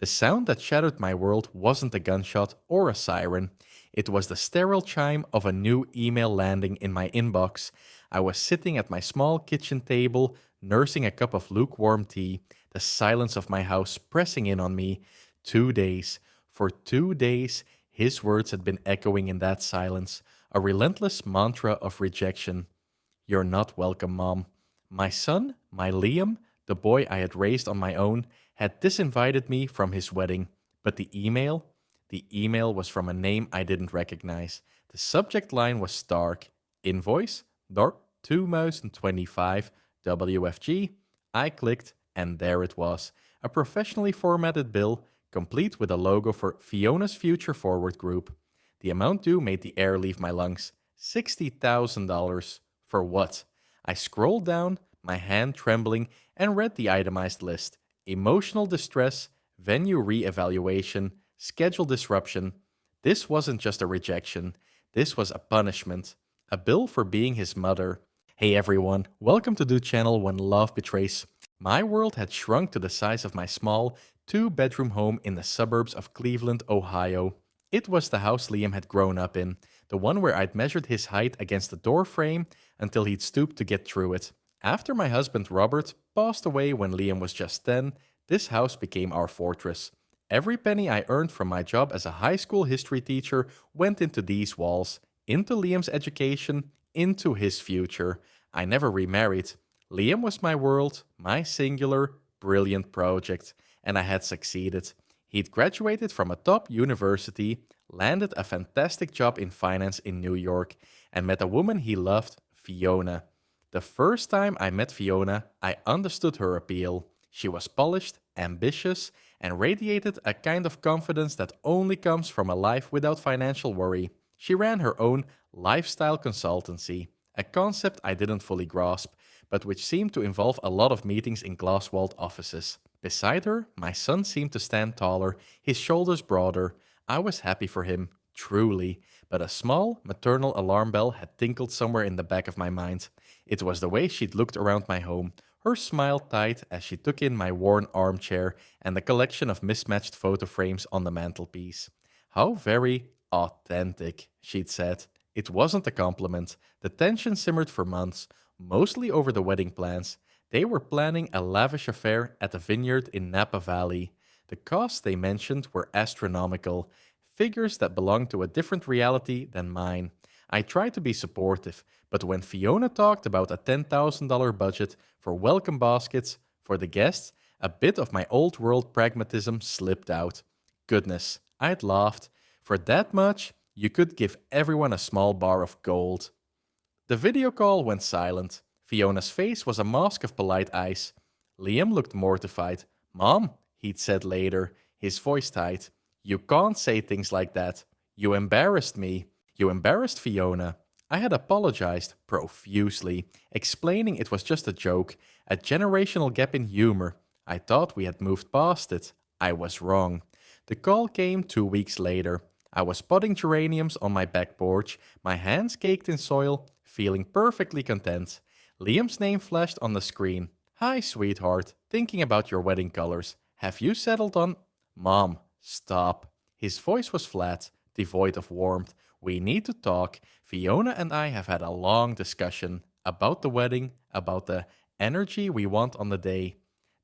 The sound that shattered my world wasn't a gunshot or a siren. It was the sterile chime of a new email landing in my inbox. I was sitting at my small kitchen table, nursing a cup of lukewarm tea, the silence of my house pressing in on me. 2 days. For 2 days, his words had been echoing in that silence, a relentless mantra of rejection. You're not welcome, Mom. My son, my Liam, the boy I had raised on my own, had disinvited me from his wedding. But the email was from a name I didn't recognize. The subject line was stark. Invoice, DOR 2025, WFG. I clicked, and there it was. A professionally formatted bill, complete with a logo for Fiona's Future Forward Group. The amount due made the air leave my lungs. $60,000. For what? I scrolled down, my hand trembling, and read the itemized list. Emotional distress, venue re-evaluation, schedule disruption. This wasn't just a rejection. This was a punishment. A bill for being his mother. Hey everyone, welcome to the channel When Love Betrays. My world had shrunk to the size of my small, two-bedroom home in the suburbs of Cleveland, Ohio. It was the house Liam had grown up in, the one where I'd measured his height against the door frame until he'd stooped to get through it. After my husband Robert passed away when Liam was just 10, this house became our fortress. Every penny I earned from my job as a high school history teacher went into these walls, into Liam's education, into his future. I never remarried. Liam was my world, my singular, brilliant project, and I had succeeded. He'd graduated from a top university, landed a fantastic job in finance in New York, and met a woman he loved, Fiona. The first time I met Fiona, I understood her appeal. She was polished, ambitious, and radiated a kind of confidence that only comes from a life without financial worry. She ran her own lifestyle consultancy, a concept I didn't fully grasp, but which seemed to involve a lot of meetings in glass-walled offices. Beside her, my son seemed to stand taller, his shoulders broader. I was happy for him, truly, but a small, maternal alarm bell had tinkled somewhere in the back of my mind. It was the way she'd looked around my home, her smile tight as she took in my worn armchair and the collection of mismatched photo frames on the mantelpiece. How very authentic, she'd said. It wasn't a compliment. The tension simmered for months, mostly over the wedding plans. They were planning a lavish affair at a vineyard in Napa Valley. The costs they mentioned were astronomical, figures that belonged to a different reality than mine. I tried to be supportive, but when Fiona talked about a $10,000 budget for welcome baskets for the guests, a bit of my old world pragmatism slipped out. Goodness, I'd laughed. For that much, you could give everyone a small bar of gold. The video call went silent. Fiona's face was a mask of polite ice. Liam looked mortified. Mom, he'd said later, his voice tight. You can't say things like that. You embarrassed me. You embarrassed Fiona. I had apologized profusely, explaining it was just a joke, a generational gap in humor. I thought we had moved past it. I was wrong. The call came 2 weeks later. I was potting geraniums on my back porch, my hands caked in soil, feeling perfectly content. Liam's name flashed on the screen. Hi, sweetheart. Thinking about your wedding colors. Have you settled on... Mom, stop. His voice was flat, devoid of warmth. We need to talk. Fiona and I have had a long discussion about the wedding, about the energy we want on the day.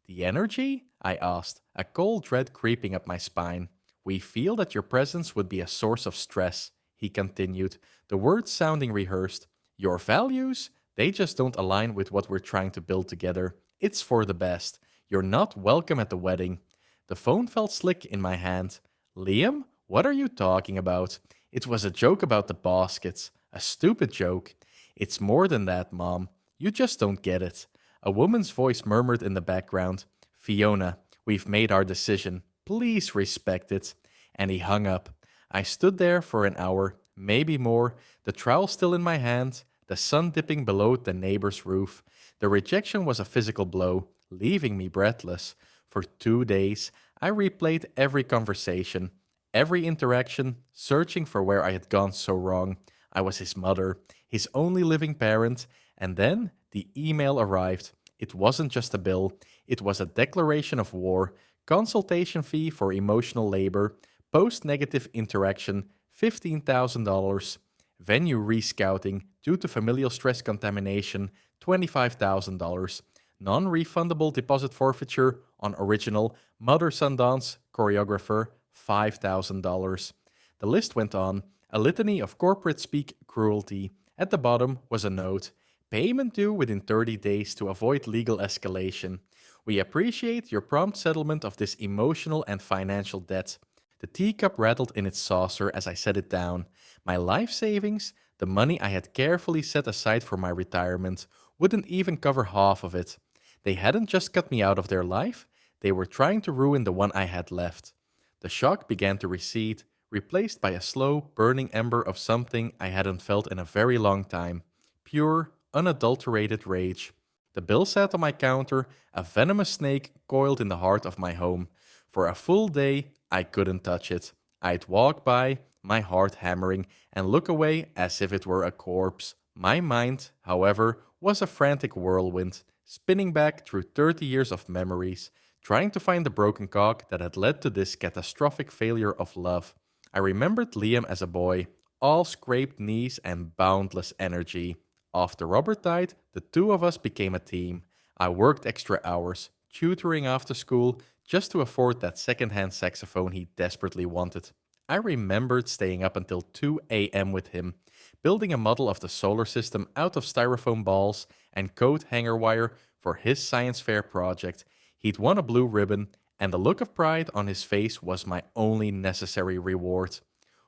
The energy? I asked, a cold dread creeping up my spine. We feel that your presence would be a source of stress, he continued, the words sounding rehearsed. Your values? They just don't align with what we're trying to build together. It's for the best. You're not welcome at the wedding. The phone felt slick in my hand. Liam, what are you talking about? It was a joke about the baskets. A stupid joke. It's more than that, Mom. You just don't get it. A woman's voice murmured in the background. Fiona, we've made our decision. Please respect it. And he hung up. I stood there for an hour, maybe more, the trowel still in my hand, the sun dipping below the neighbor's roof. The rejection was a physical blow, leaving me breathless. For 2 days, I replayed every conversation, every interaction, searching for where I had gone so wrong. I was his mother, his only living parent, and then the email arrived. It wasn't just a bill, it was a declaration of war, consultation fee for emotional labor, post-negative interaction, $15,000, venue rescouting due to familial stress contamination, $25,000, non-refundable deposit forfeiture on original mother-son dance choreographer, $5,000. The list went on, a litany of corporate speak cruelty. At the bottom was a note, payment due within 30 days to avoid legal escalation. We appreciate your prompt settlement of this emotional and financial debt. The teacup rattled in its saucer as I set it down. My life savings, the money I had carefully set aside for my retirement, wouldn't even cover half of it. They hadn't just cut me out of their life, they were trying to ruin the one I had left. The shock began to recede, replaced by a slow, burning ember of something I hadn't felt in a very long time. Pure, unadulterated rage. The bill sat on my counter, a venomous snake coiled in the heart of my home. For a full day, I couldn't touch it. I'd walk by, my heart hammering, and look away as if it were a corpse. My mind, however, was a frantic whirlwind, spinning back through 30 years of memories, trying to find the broken cog that had led to this catastrophic failure of love. I remembered Liam as a boy, all scraped knees and boundless energy. After Robert died, the two of us became a team. I worked extra hours, tutoring after school, just to afford that second-hand saxophone he desperately wanted. I remembered staying up until 2 a.m. with him, building a model of the solar system out of styrofoam balls and coat hanger wire for his science fair project. He'd won a blue ribbon, and the look of pride on his face was my only necessary reward.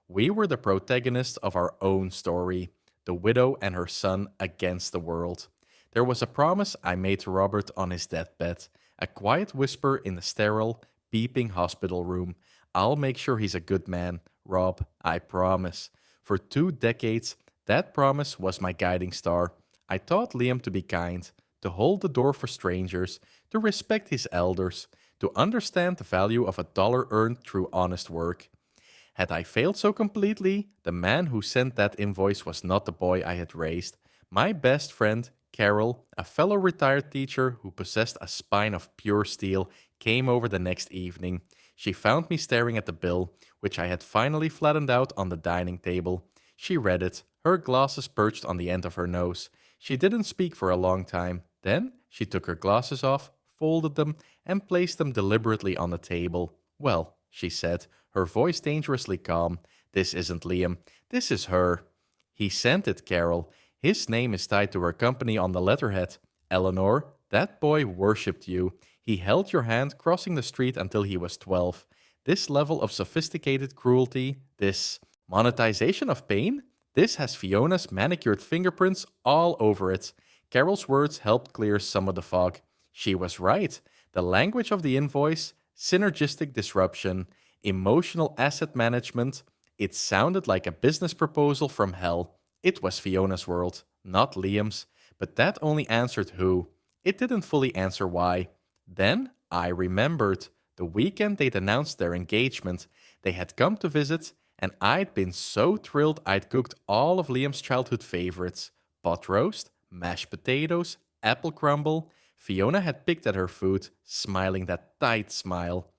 We were the protagonists of our own story, the widow and her son against the world. There was a promise I made to Robert on his deathbed, a quiet whisper in the sterile, beeping hospital room. I'll make sure he's a good man, Rob, I promise. For 2 decades, that promise was my guiding star. I taught Liam to be kind, to hold the door for strangers, to respect his elders, to understand the value of a dollar earned through honest work. Had I failed so completely, the man who sent that invoice was not the boy I had raised. My best friend, Carol, a fellow retired teacher who possessed a spine of pure steel, came over the next evening. She found me staring at the bill, which I had finally flattened out on the dining table. She read it, her glasses perched on the end of her nose. She didn't speak for a long time. Then she took her glasses off, folded them, and placed them deliberately on the table. Well, she said, her voice dangerously calm, this isn't Liam, this is her. He sent it, Carol. His name is tied to her company on the letterhead. Eleanor, that boy worshipped you. He held your hand crossing the street until he was 12. This level of sophisticated cruelty, this monetization of pain, this has Fiona's manicured fingerprints all over it. Carol's words helped clear some of the fog. She was right. The language of the invoice, synergistic disruption, emotional asset management, it sounded like a business proposal from hell. It was Fiona's world, not Liam's, but that only answered who. It didn't fully answer why. Then I remembered. The weekend they'd announced their engagement. They had come to visit, and I'd been so thrilled I'd cooked all of Liam's childhood favorites. Pot roast, mashed potatoes, apple crumble. Fiona had picked at her food, smiling that tight smile.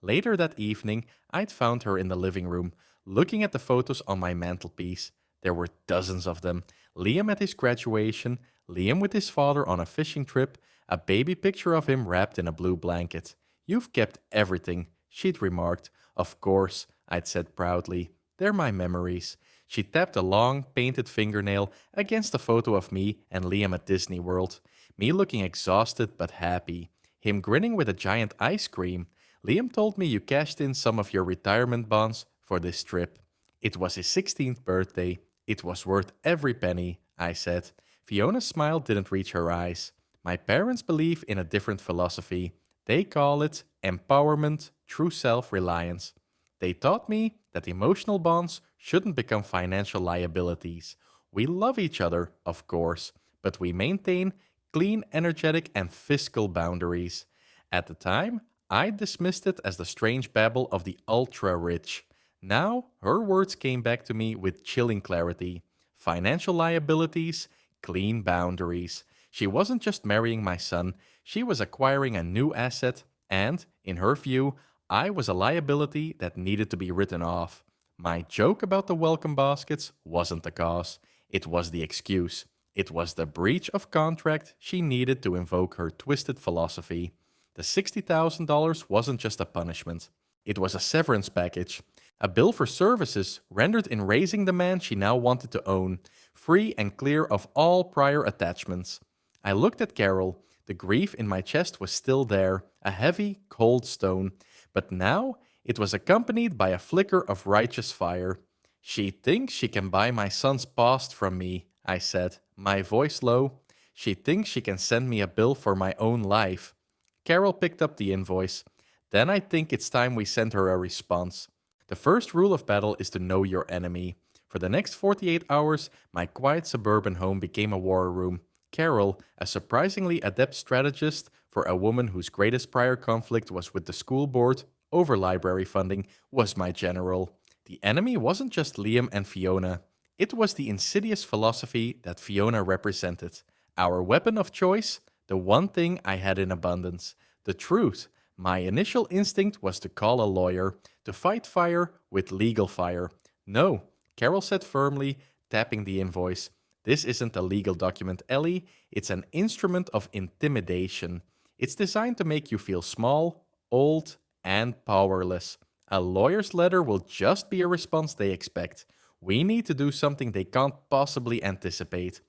Later that evening, I'd found her in the living room, looking at the photos on my mantelpiece. There were dozens of them. Liam at his graduation, Liam with his father on a fishing trip, a baby picture of him wrapped in a blue blanket. You've kept everything, she'd remarked. Of course, I'd said proudly. They're my memories. She tapped a long, painted fingernail against a photo of me and Liam at Disney World. Me looking exhausted but happy. Him grinning with a giant ice cream. Liam told me you cashed in some of your retirement bonds for this trip. It was his 16th birthday. It was worth every penny, I said. Fiona's smile didn't reach her eyes. My parents believe in a different philosophy. They call it empowerment through self-reliance. They taught me that emotional bonds shouldn't become financial liabilities. We love each other, of course, but we maintain clean, energetic, and fiscal boundaries. At the time, I dismissed it as the strange babble of the ultra-rich. Now, her words came back to me with chilling clarity. Financial liabilities, clean boundaries. She wasn't just marrying my son, she was acquiring a new asset and, In her view, I was a liability that needed to be written off. My joke about the welcome baskets wasn't the cause, it was the excuse. It was the breach of contract she needed to invoke her twisted philosophy. The $60,000 wasn't just a punishment, it was a severance package, a bill for services rendered in raising the man she now wanted to own, free and clear of all prior attachments. I looked at Carol. The grief in my chest was still there, a heavy, cold stone, but now it was accompanied by a flicker of righteous fire. She thinks she can buy my son's past from me, I said, my voice low. She thinks she can send me a bill for my own life. Carol picked up the invoice. Then I think it's time we sent her a response. The first rule of battle is to know your enemy. For the next 48 hours, my quiet suburban home became a war room. Carol, a surprisingly adept strategist for a woman whose greatest prior conflict was with the school board over library funding, was my general. The enemy wasn't just Liam and Fiona. It was the insidious philosophy that Fiona represented. Our weapon of choice, the one thing I had in abundance, the truth. My initial instinct was to call a lawyer, to fight fire with legal fire. No, Carol said firmly, tapping the invoice. This isn't a legal document, Ellie. It's an instrument of intimidation. It's designed to make you feel small, old, and powerless. A lawyer's letter will just be a response they expect. We need to do something they can't possibly anticipate.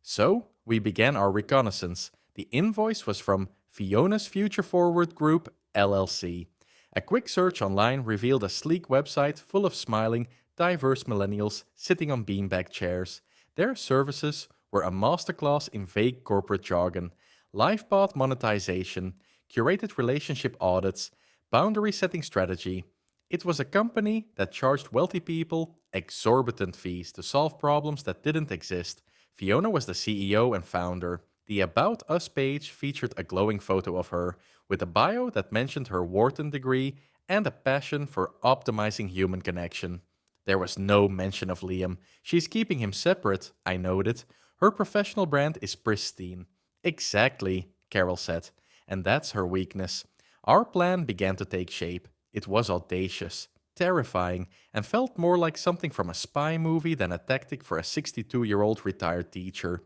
So, we began our reconnaissance. The invoice was from Fiona's Future Forward Group, LLC. A quick search online revealed a sleek website full of smiling, diverse millennials sitting on beanbag chairs. Their services were a masterclass in vague corporate jargon, life path monetization, curated relationship audits, boundary setting strategy. It was a company that charged wealthy people exorbitant fees to solve problems that didn't exist. Fiona was the CEO and founder. The About Us page featured a glowing photo of her, with a bio that mentioned her Wharton degree and a passion for optimizing human connection. There was no mention of Liam. She's keeping him separate, I noted. Her professional brand is pristine. Exactly, Carol said, and that's her weakness. Our plan began to take shape. It was audacious, terrifying, and felt more like something from a spy movie than a tactic for a 62-year-old retired teacher.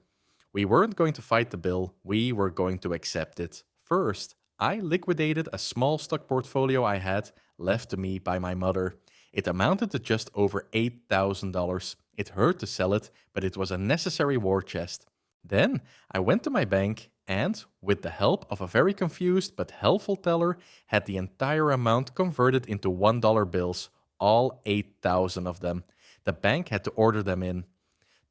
We weren't going to fight the bill, we were going to accept it. First, I liquidated a small stock portfolio I had, left to me by my mother. It amounted to just over $8,000. It hurt to sell it, but it was a necessary war chest. Then I went to my bank and, with the help of a very confused but helpful teller, had the entire amount converted into $1 bills, all 8,000 of them. The bank had to order them in.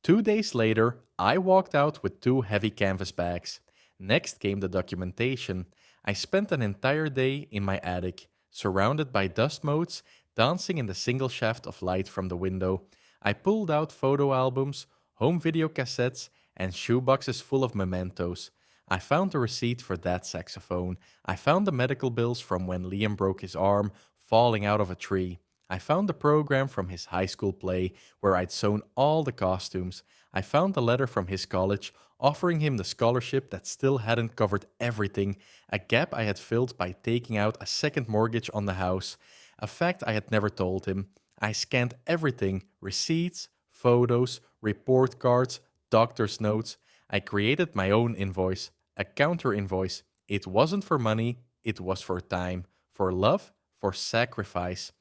2 days later, I walked out with 2 heavy canvas bags. Next came the documentation. I spent an entire day in my attic, surrounded by dust motes, dancing in the single shaft of light from the window. I pulled out photo albums, home video cassettes, and shoeboxes full of mementos. I found the receipt for that saxophone. I found the medical bills from when Liam broke his arm, falling out of a tree. I found the program from his high school play, where I'd sewn all the costumes. I found the letter from his college, offering him the scholarship that still hadn't covered everything, a gap I had filled by taking out a second mortgage on the house, a fact I had never told him. I scanned everything, receipts, photos, report cards, doctor's notes. I created my own invoice, a counter invoice. It wasn't for money, it was for time, for love, for sacrifice.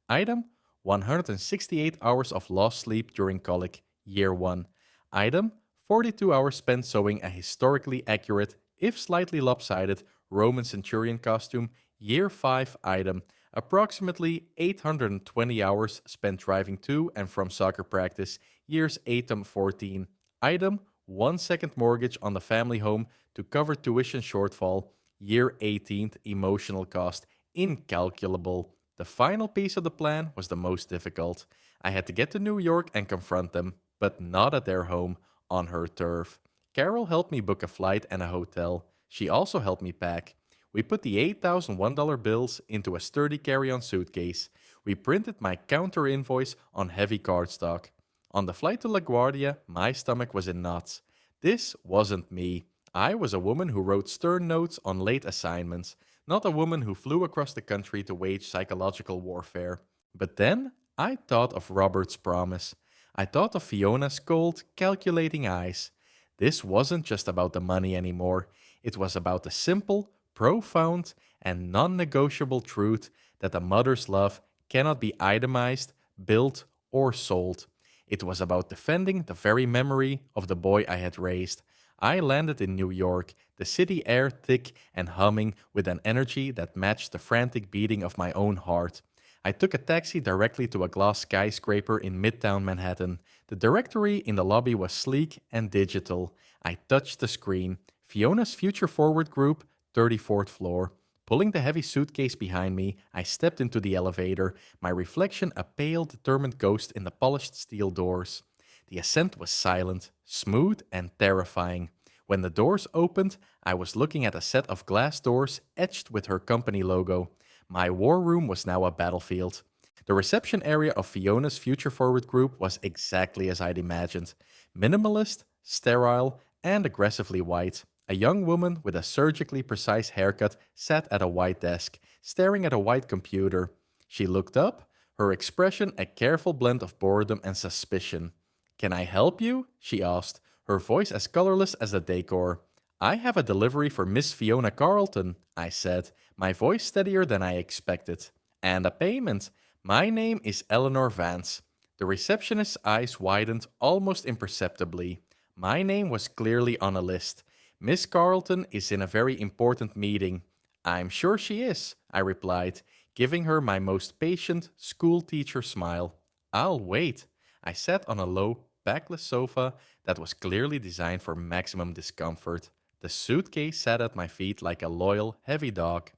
Item, 168 hours of lost sleep during colic, year 1. Item, 42 hours spent sewing a historically accurate, if slightly lopsided, Roman centurion costume, year 5 item. Approximately 820 hours spent driving to and from soccer practice, years 8-14. Item, 1 second mortgage on the family home to cover tuition shortfall, year 18th emotional cost, incalculable. The final piece of the plan was the most difficult. I had to get to New York and confront them, but not at their home, on her turf. Carol helped me book a flight and a hotel. She also helped me pack. We put the $8,001 bills into a sturdy carry-on suitcase. We printed my counter invoice on heavy cardstock. On the flight to LaGuardia, my stomach was in knots. This wasn't me. I was a woman who wrote stern notes on late assignments, not a woman who flew across the country to wage psychological warfare. But then I thought of Robert's promise. I thought of Fiona's cold, calculating eyes. This wasn't just about the money anymore. It was about the simple, profound, and non negotiable truth that a mother's love cannot be itemized, built, or sold. It was about defending the very memory of the boy I had raised. I landed in New York, the city air thick and humming with an energy that matched the frantic beating of my own heart. I took a taxi directly to a glass skyscraper in Midtown Manhattan. The directory in the lobby was sleek and digital. I touched the screen. Fiona's Future Forward Group, 34th floor. Pulling the heavy suitcase behind me, I stepped into the elevator, my reflection a pale, determined ghost in the polished steel doors. The ascent was silent, smooth, and terrifying. When the doors opened, I was looking at a set of glass doors etched with her company logo. My war room was now a battlefield. The reception area of Fiona's Future Forward Group was exactly as I'd imagined. Minimalist, sterile, and aggressively white. A young woman with a surgically precise haircut sat at a white desk, staring at a white computer. She looked up, her expression a careful blend of boredom and suspicion. "Can I help you?" she asked, her voice as colorless as the decor. "I have a delivery for Miss Fiona Carleton," I said, my voice steadier than I expected. "And a payment. My name is Eleanor Vance." The receptionist's eyes widened almost imperceptibly. My name was clearly on a list. "Miss Carleton is in a very important meeting." "I'm sure she is," I replied, giving her my most patient school teacher smile. "I'll wait." I sat on a low, backless sofa that was clearly designed for maximum discomfort. The suitcase sat at my feet like a loyal, heavy dog.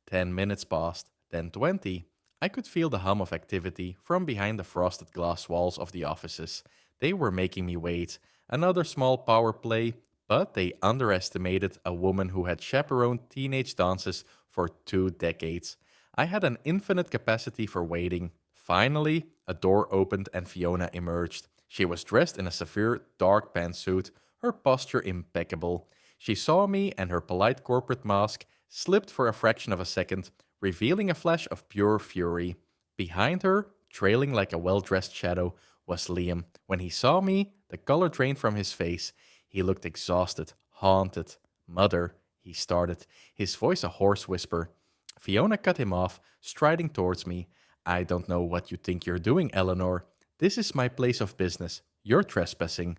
10 minutes passed, then 20. I could feel the hum of activity from behind the frosted glass walls of the offices. They were making me wait. Another small power play, but they underestimated a woman who had chaperoned teenage dances for 2 decades. I had an infinite capacity for waiting. Finally, a door opened and Fiona emerged. She was dressed in a severe dark pantsuit, her posture impeccable. She saw me and her polite corporate mask slipped for a fraction of a second, revealing a flash of pure fury. Behind her, trailing like a well-dressed shadow, was Liam. When he saw me, the color drained from his face. He looked exhausted, haunted. "Mother," he started, his voice a hoarse whisper. Fiona cut him off, striding towards me. "I don't know what you think you're doing, Eleanor. This is my place of business. You're trespassing."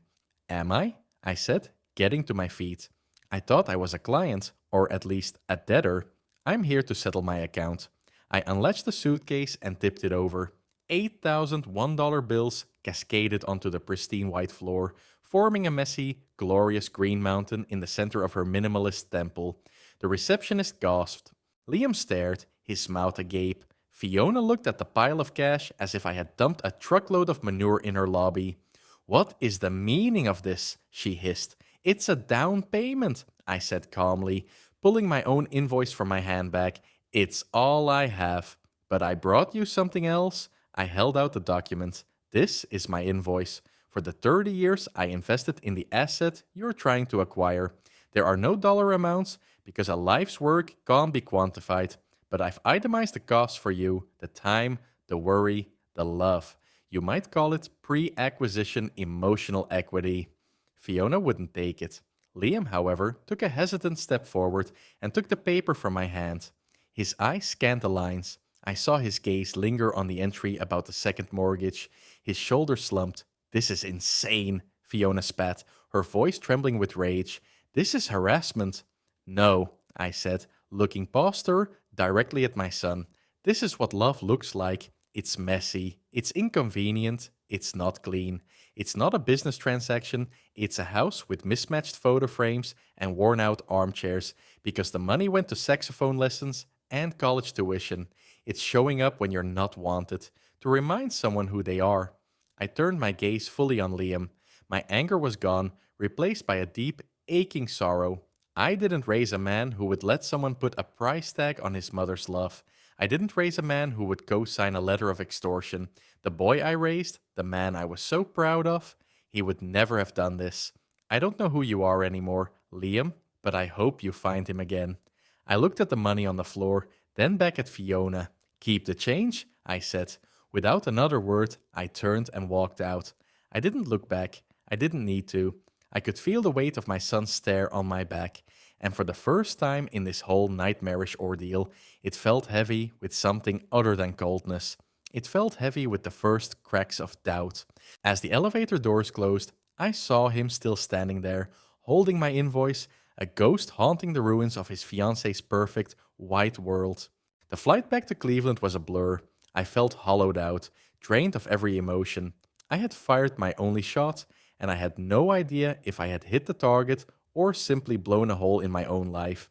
"Am I?" I said, getting to my feet. "I thought I was a client, or at least a debtor. I'm here to settle my account." I unlatched the suitcase and tipped it over. $8,001 bills cascaded onto the pristine white floor, forming a messy, glorious green mountain in the center of her minimalist temple. The receptionist gasped. Liam stared, his mouth agape. Fiona looked at the pile of cash as if I had dumped a truckload of manure in her lobby. "What is the meaning of this?" she hissed. "It's a down payment," I said calmly, pulling my own invoice from my handbag. "It's all I have. But I brought you something else." I held out the document. "This is my invoice. For the 30 years I invested in the asset you're trying to acquire. There are no dollar amounts because a life's work can't be quantified. But I've itemized the cost for you, the time, the worry, the love. You might call it pre-acquisition emotional equity." Fiona wouldn't take it. Liam, however, took a hesitant step forward and took the paper from my hand. His eyes scanned the lines. I saw his gaze linger on the entry about the second mortgage. His shoulders slumped. "This is insane," Fiona spat, her voice trembling with rage. "This is harassment." "No," I said, looking past her directly at my son. "This is what love looks like. It's messy, it's inconvenient, it's not clean. It's not a business transaction, it's a house with mismatched photo frames and worn out armchairs because the money went to saxophone lessons and college tuition. It's showing up when you're not wanted, to remind someone who they are." I turned my gaze fully on Liam. My anger was gone, replaced by a deep, aching sorrow. I didn't raise a man who would let someone put a price tag on his mother's love. I didn't raise a man who would co-sign a letter of extortion. The boy I raised, the man I was so proud of, he would never have done this. I don't know who you are anymore, Liam, but I hope you find him again. I looked at the money on the floor, then back at Fiona. Keep the change, I said. Without another word, I turned and walked out. I didn't look back. I didn't need to. I could feel the weight of my son's stare on my back, and for the first time in this whole nightmarish ordeal, it felt heavy with something other than coldness. It felt heavy with the first cracks of doubt. As the elevator doors closed, I saw him still standing there, holding my invoice, a ghost haunting the ruins of his fiance's perfect, white world. The flight back to Cleveland was a blur. I felt hollowed out, drained of every emotion. I had fired my only shot, and I had no idea if I had hit the target or simply blown a hole in my own life.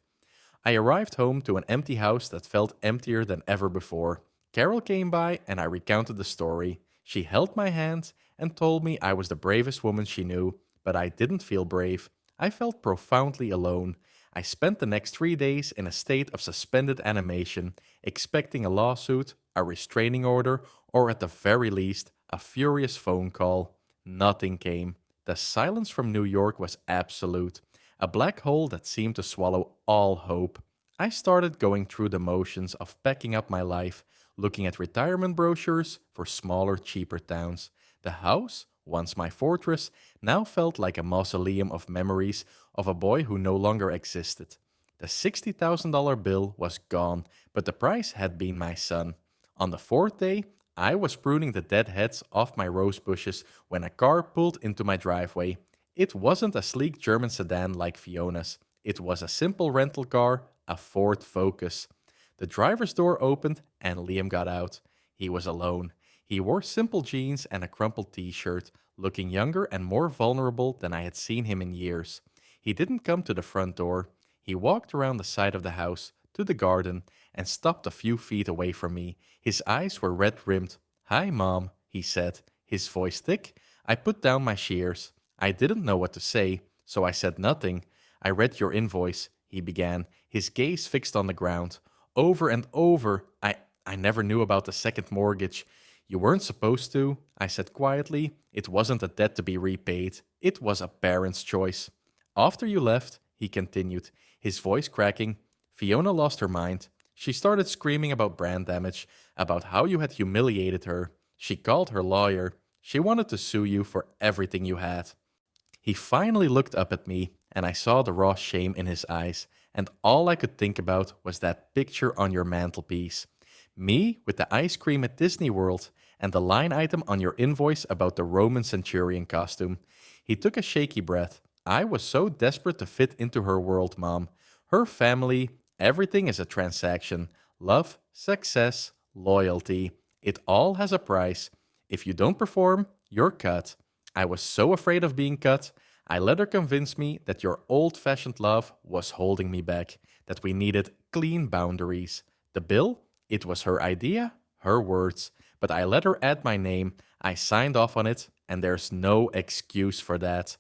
I arrived home to an empty house that felt emptier than ever before. Carol came by and I recounted the story. She held my hand and told me I was the bravest woman she knew, but I didn't feel brave. I felt profoundly alone. I spent the next 3 days in a state of suspended animation, expecting a lawsuit, a restraining order, or at the very least, a furious phone call. Nothing came. The silence from New York was absolute, a black hole that seemed to swallow all hope. I started going through the motions of packing up my life, looking at retirement brochures for smaller, cheaper towns. The house, once my fortress, now felt like a mausoleum of memories of a boy who no longer existed. The $60,000 bill was gone, but the price had been my son. On the fourth day, I was pruning the dead heads off my rose bushes when a car pulled into my driveway. It wasn't a sleek German sedan like Fiona's. It was a simple rental car, a Ford Focus. The driver's door opened and Liam got out. He was alone. He wore simple jeans and a crumpled t-shirt, looking younger and more vulnerable than I had seen him in years. He didn't come to the front door. He walked around the side of the house, to the garden, and stopped a few feet away from me. His eyes were red-rimmed. "Hi, Mom," he said, his voice thick. I put down my shears. I didn't know what to say, so I said nothing. "I read your invoice," he began, his gaze fixed on the ground. "Over and over. I never knew about the second mortgage. You weren't supposed to," I said quietly. "It wasn't a debt to be repaid. It was a parent's choice." "After you left," he continued, his voice cracking, "Fiona lost her mind. She started screaming about brand damage, about how you had humiliated her. She called her lawyer. She wanted to sue you for everything you had." He finally looked up at me, and I saw the raw shame in his eyes, and all I could think about was that picture on your mantelpiece. Me with the ice cream at Disney World, and the line item on your invoice about the Roman centurion costume. He took a shaky breath. "I was so desperate to fit into her world, Mom. Her family, everything is a transaction. Love, success, loyalty. It all has a price. If you don't perform, you're cut. I was so afraid of being cut. I let her convince me that your old-fashioned love was holding me back, that we needed clean boundaries. The bill? It was her idea, her words. But I let her add my name. I signed off on it, and there's no excuse for that."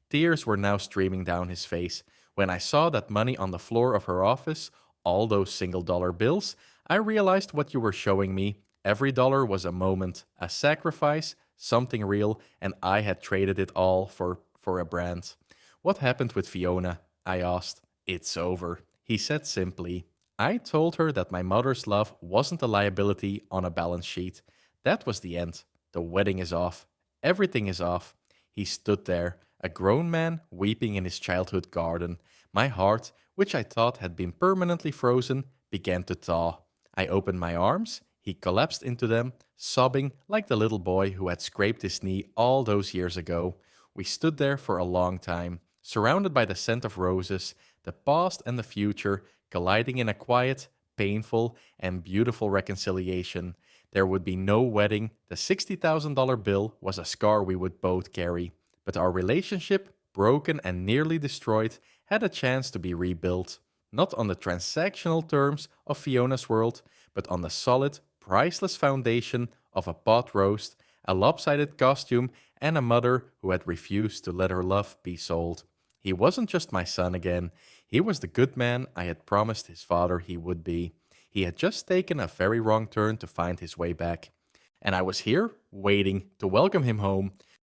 Tears were now streaming down his face. When I saw that money on the floor of her office, all those single-dollar bills, I realized what you were showing me. Every dollar was a moment, a sacrifice, something real, and I had traded it all for a brand. "What happened with Fiona?" I asked. "It's over," he said simply. I told her that my mother's love wasn't a liability on a balance sheet. That was the end. The wedding is off. Everything is off. He stood there, a grown man weeping in his childhood garden. My heart, which I thought had been permanently frozen, began to thaw. I opened my arms. He collapsed into them, sobbing like the little boy who had scraped his knee all those years ago. We stood there for a long time, surrounded by the scent of roses, the past and the future, colliding in a quiet, painful, and beautiful reconciliation. There would be no wedding. The $60,000 bill was a scar we would both carry. But our relationship, broken and nearly destroyed, had a chance to be rebuilt. Not on the transactional terms of Fiona's world, but on the solid, priceless foundation of a pot roast, a lopsided costume, and a mother who had refused to let her love be sold. He wasn't just my son again. He was the good man I had promised his father he would be. He had just taken a very wrong turn to find his way back. And I was here, waiting to welcome him home,